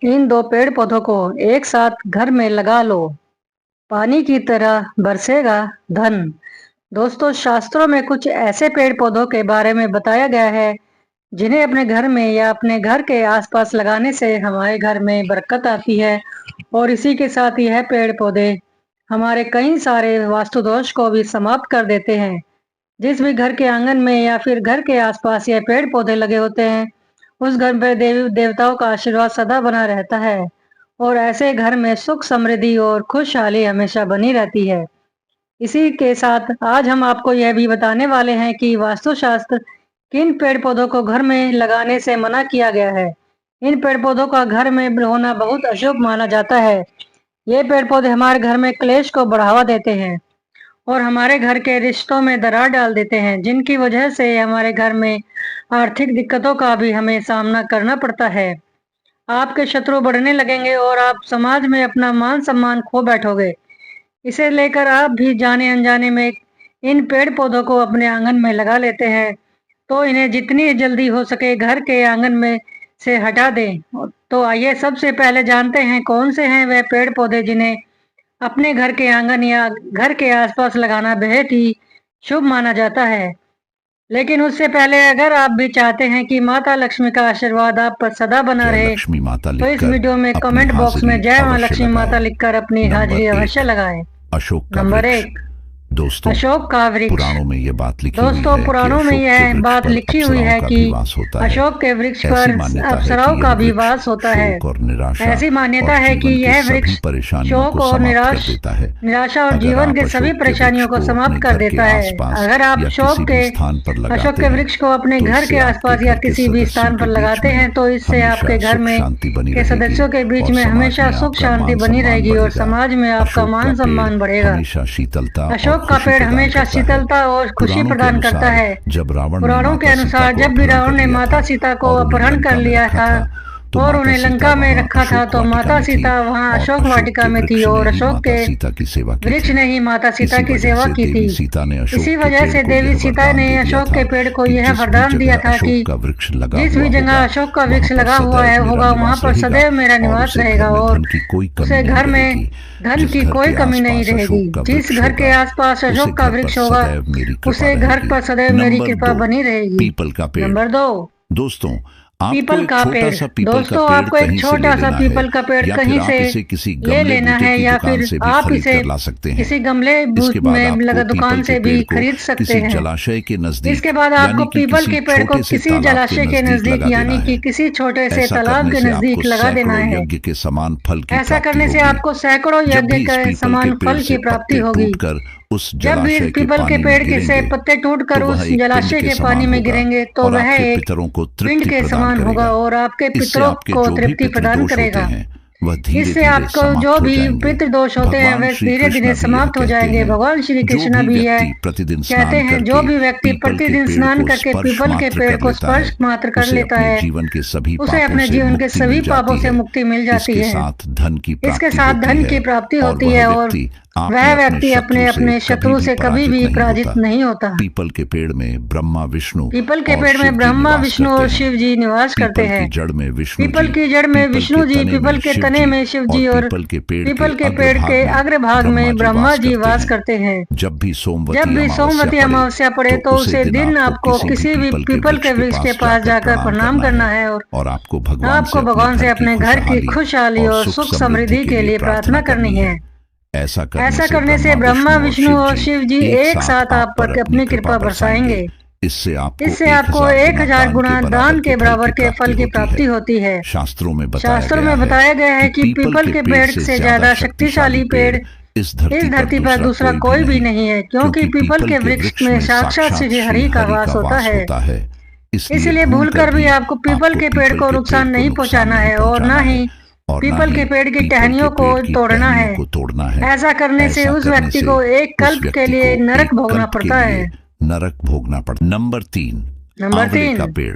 इन दो पेड़ पौधों को एक साथ घर में लगा लो, पानी की तरह बरसेगा धन। दोस्तों, शास्त्रों में कुछ ऐसे पेड़ पौधों के बारे में बताया गया है जिन्हें अपने घर में या अपने घर के आसपास लगाने से हमारे घर में बरकत आती है। और इसी के साथ यह पेड़ पौधे हमारे कई सारे वास्तु दोष को भी समाप्त कर देते हैं। जिस भी घर के आंगन में या फिर घर के आसपास ये पेड़ पौधे लगे होते हैं, उस घर पर देवी देवताओं का आशीर्वाद सदा बना रहता है और ऐसे घर में सुख समृद्धि और खुशहाली हमेशा बनी रहती है। इसी के साथ आज हम आपको यह भी बताने वाले हैं कि वास्तुशास्त्र किन पेड़ पौधों को घर में लगाने से मना किया गया है। इन पेड़ पौधों का घर में होना बहुत अशुभ माना जाता है। ये पेड़ पौधे हमारे घर में क्लेश को बढ़ावा देते हैं और हमारे घर के रिश्तों में दरार डाल देते हैं, जिनकी वजह से हमारे घर में आर्थिक दिक्कतों का भी हमें सामना करना पड़ता है। आपके शत्रु बढ़ने लगेंगे और आप समाज में अपना मान सम्मान खो बैठोगे। इसे लेकर आप भी जाने अनजाने में इन पेड़ पौधों को अपने आंगन में लगा लेते हैं, तो इन्हें जितनी जल्दी हो सके घर के आंगन में से हटा दें। तो आइए सबसे पहले जानते हैं कौन से हैं वह पेड़ पौधे जिन्हें अपने घर के आंगन या घर के आसपास लगाना बेहद ही शुभ माना जाता है। लेकिन उससे पहले अगर आप भी चाहते हैं कि माता लक्ष्मी का आशीर्वाद आप पर सदा बना रहे, तो इस वीडियो में कमेंट बॉक्स में जय मां लक्ष्मी माता लिखकर अपनी हाजिरी अवश्य लगाएं। अशोक का नंबर वृक्ष। 1, दोस्तों, अशोक का वृक्ष। पुराणों में ये बात लिखी दोस्तों, हुई है पुराणों कि में यह अशोक के बात वृक्ष लिखी पर हुई है अप्सराओं का कि भी वास होता है। अशोक के वृक्ष ऐसी पर मान्यता है अप्सराओं कि का यह भी वृक्ष वास होता है। शोक और निराशा ऐसी मान्यता और है कि जीवन की यह सभी वृक्ष परेशानियों शोक को और समाप्त कर देता है। निराशा और अगर जीवन आप के सभी अशोक के परेशानियों को वृक्ष को समाप्त अपने कर घर के देता है। आसपास अगर आप या अशोक किसी भी स्थान पर लगाते के हैं, वृक्ष को अपने तो घर इससे के आपके आसपास या घर के किसी भी सदस्यों स्थान के पर बीच लगाते में हैं, तो इससे हमेशा आपके घर सुख में शांति बनी के रहेगी सदस्यों के बीच और में समाज हमेशा में सुख आपका शांति मान बनी सम्मान रहेगी और बढ़ेगा। समाज में आपका अशोक का मान पेड़ सम्मान बढ़ेगा। हमेशा शीतलता और अशोक का खुशी पेड़ प्रदान हमेशा करता है। शीतलता और खुशी पुराणों के प्रदान करता अनुसार है। जब रावण ने पुराणों के माता सीता अनुसार को जब भी अपहरण रावण कर ने लिया माता था सीता को और उन्हें अपहरण कर लंका में लिया रखा था था, तो और माता उन्हें सीता लंका में वहां रखा था, अशोक तो वाटिका माता में थी सीता वहां और अशोक अशोक वाटिका के में थी वृक्ष और ने ही अशोक माता के सीता की सेवा की वृक्ष थी। ने ही माता सीता इसी की वजह सेवा से की थी। देवी सीता ने अशोक इसी के वजह पेड़ से को देवी यह सीता वरदान ने दे दिया अशोक था के पेड़ को कि यह जिस भी वरदान दिया जगह था कि अशोक का वृक्ष लगा जिस हुआ भी जगह होगा अशोक का वहां वृक्ष पर लगा हुआ है सदैव मेरा होगा वहां निवास पर रहेगा सदैव मेरा और निवास उसे रहेगा घर में और धन की कोई कमी उसे नहीं घर में रहेगी। धन जिस की घर कोई के कमी नहीं आसपास रहेगी। अशोक का जिस वृक्ष घर के होगा आसपास उसे अशोक का घर पर वृक्ष होगा सदैव मेरी कृपा उसे घर रहेगी। पर सदैव मेरी नंबर कृपा 2, बनी रहेगी। पीपल का पेड़। नंबर 2, दोस्तों, आपको पीपल एक का छोटा पेड़। सा पीपल का दोस्तों, पेड़ आपको एक कहीं से ले छोटा सा लेना है पीपल का पेड़ या फिर कहीं से आप इसे किसी ले गमले लेना बूटे है की या दुकान फिर से भी आप खरीद इसे कर ला सकते हैं। किसी गमले इसके बाद में आपको लगा पीपल दुकान के से भी पेड़ को खरीद सकते किसी हैं। जलाशय के नजदीक इसके बाद आपको यानी कि पीपल किसी के पेड़ को छोटे से किसी तालाब के जलाशय के नजदीक नजदीक लगा देना यानी है। कि किसी छोटे से ऐसा तालाब करने के से आपको नजदीक लगा देना सैकड़ों है। यज्ञ के समान फल की ऐसा प्राप्ति करने से होगी। आपको सैकड़ों जब यज्ञ भी इस के पीपल के समान पेड़ फल से की प्राप्ति पत्ते होगी। टूटकर उस जब भी जलाशय के पीपल के पानी में पेड़ से गिरेंगे पत्ते टूटकर तो वह उस एक पिंड जलाशय के के पानी समान में होगा गिरेंगे, तो और वह आपके एक पितरों को पिंड तृप्ति के प्रदान समान होगा करेगा। और आपके इससे पितरों आपके को जो भी तृप्ति प्रदान पितृदोष होते करेगा। हैं वह धीरे इससे धीरे आपको जो समाप्त हो भी जाएंगे। पितृदोष होते हैं भगवान वे श्री धीरे धीरे कृष्ण भी यह समाप्त हो कहते जाएंगे। हैं, भगवान श्री जो कृष्ण भी भी यह व्यक्ति प्रतिदिन कहते स्नान हैं, जो करके भी व्यक्ति पीपल के प्रतिदिन पेड़ स्नान को करके स्पर्श पीपल के मात्र पेड़ कर को लेता स्पर्श है मात्र कर उसे लेता अपने है, जीवन के सभी उसे पापों अपने से जीवन के मुक्ति सभी मिल पापों जाती से है। मुक्ति मिल जाती इसके है। साथ धन की इसके प्राप्ति साथ होती धन है की प्राप्ति और होती वह है और व्यक्ति वह अपने व्यक्ति अपने अपने शत्रु से कभी भी नहीं पराजित होता। नहीं होता। पीपल के पेड़ में ब्रह्मा विष्णु पीपल के और पेड़ शिव में जी ब्रह्मा निवास विष्णु करते और हैं। शिव जी निवास करते पीपल की हैं। जड़ में विष्णु पीपल जी, की जड़ में पीपल विष्णु के जी, तने पीपल में के शिव तने जी में शिव और जी और पीपल के पेड़ पीपल के पेड़ अग्रभाग के में अग्रभाग ब्रह्मा में जी ब्रह्मा वास जी करते वास हैं। करते हैं। जब भी जब भी सोमवती अमावस्या पड़े तो उसे दिन आपको किसी भी पीपल के वृक्ष के पास जाकर प्रणाम करना है और आपको आपको भगवान से अपने घर की खुशहाली और सुख समृद्धि के लिए प्रार्थना करनी है। ऐसा ऐसा करने से ब्रह्मा विष्णु और शिव जी एक साथ आप पर अपनी कृपा बरसाएंगे। इससे इससे आपको 1000 गुना दान के बराबर के फल की प्राप्ति होती है। शास्त्रों में बताया गया है कि पीपल के पेड़ से ज्यादा शक्तिशाली पेड़ इस धरती पर दूसरा कोई भी नहीं है, क्योंकि पीपल के वृक्ष में साक्षात श्री हरि का वास होता है। इसलिए भूलकर भी आपको पीपल के पेड़ को नुकसान नहीं पहुंचाना है और न ही पीपल के पेड़ की टहनियों को तोड़ना है। ऐसा करने से उस व्यक्ति को एक कल्प के लिए नरक भोगना पड़ता है। नंबर 3, नंबर 3, का पेड़।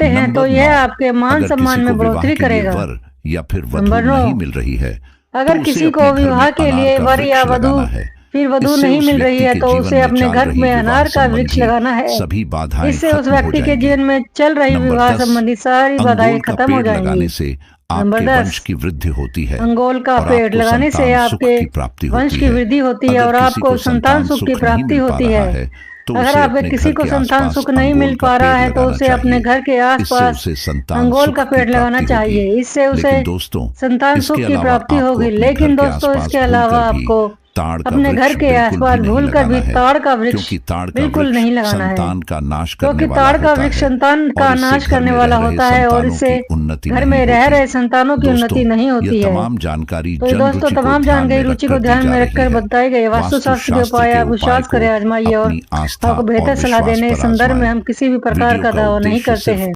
लगाते हैं तो नंबर यह 9, आपके मान अगर सम्मान किसी में को विवाह बढ़ोतरी के लिए करेगा। वर या फिर वधू नंबर 9, नहीं मिल रही है अगर तो उसे किसी को अपने घर विवाह में के अनार लिए का वर या वृक्ष वधू लगाना है। फिर वधू इससे नहीं उस मिल रही व्यक्ति है के तो जीवन उसे में अपने चल घर रही में विवाह अनार का वृक्ष संबंधी लगाना है। सभी बाधाएं इससे उस खत्म हो व्यक्ति के जाएंगी। जीवन में चल रही नंबर विवाह 10, संबंधी सारी बाधाएं अंगोल का खत्म हो पेड़ लगाने जाएंगी। से नंबर आपके 10, वंश की वृद्धि होती है अंगोल का और पेड़ आपको लगाने से संतान सुख आपके की प्राप्ति वंश होती की है। वृद्धि होती है अगर और किसी आपको को संतान संतान सुख की सुख नहीं प्राप्ति मिल पा होती रहा है। है तो अगर उसे आप अपने किसी घर को के संतान आसपास सुख नहीं अंगोल मिल का पा रहा पेड़ है तो लगाना उसे अपने चाहिए। घर के इससे आसपास उसे संतान अंगोल का सुख की पेड़ लगाना प्राप्ति होगी। चाहिए। इससे उसे लेकिन दोस्तों, संतान इसके सुख की अलावा प्राप्ति आपको होगी। अपने घर लेकिन के दोस्तों, आसपास इसके अलावा भूलकर भी आपको ताड़ का अपने घर वृक्ष के बिल्कुल आसपास भी नहीं भूलकर भी लगाना है, ताड़ का वृक्ष क्योंकि ताड़ का बिल्कुल वृक्ष नहीं लगाना है, संतान का नाश करने क्योंकि वाला ताड़ का होता वृक्ष है संतान का और इससे नाश घर करने में वाला रह रहे होता है और संतानों इससे की उन्नति घर नहीं में रह होती। रहे संतानों की दोस्तों, उन्नति नहीं होती ये है। तमाम जानकारी तो जन दोस्तों, रुचि को तमाम ध्यान जानकारी में रुचि रखकर को दी ध्यान जा में रही रखकर है। बताई गई वास्तुशास्त्र के उपाय आप विश्वास को करें, आजमाइए और अपनी आस्था आपको बेहतर और सलाह विश्वास देने पर इस संदर्भ में आजमाएं। हम किसी भी प्रकार वीडियो का का दावा नहीं उद्देश्य करते सिर्फ हैं।